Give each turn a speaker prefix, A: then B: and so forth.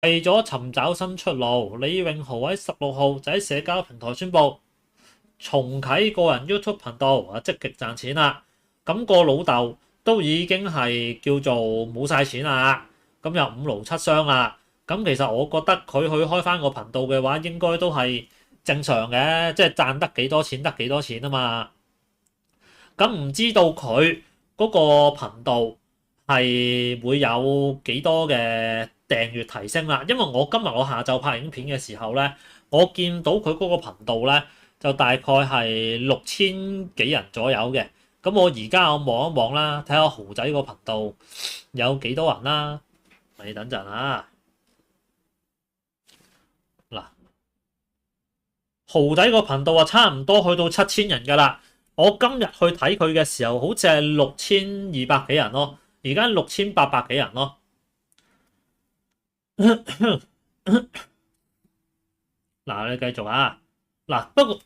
A: 為咗尋找新出路，李永豪喺16號就喺社交平台宣布重啟個人 YouTube 頻道，積極賺錢啦。咁個老豆都已經係叫做冇晒錢啦，咁又五勞七傷啦。咁其實我覺得佢去開翻個頻道嘅話，應該都係正常嘅，即係賺得幾多錢得幾多錢啊嘛。咁唔知道佢嗰個頻道係會有幾多嘅訂閱提升啦？因為我今日我下晝拍影片嘅時候咧，我見到佢嗰個頻道咧就大概係6000幾人左右嘅。咁我而家望一望啦，睇下豪仔個頻道有幾多人啦。你等陣啊，嗱，豪仔個頻道啊，差唔多去到7000人㗎啦。我今日去睇佢嘅時候，好似係6200幾人咯，而家6800幾人咯。嗱，你繼續啊。嗱，不過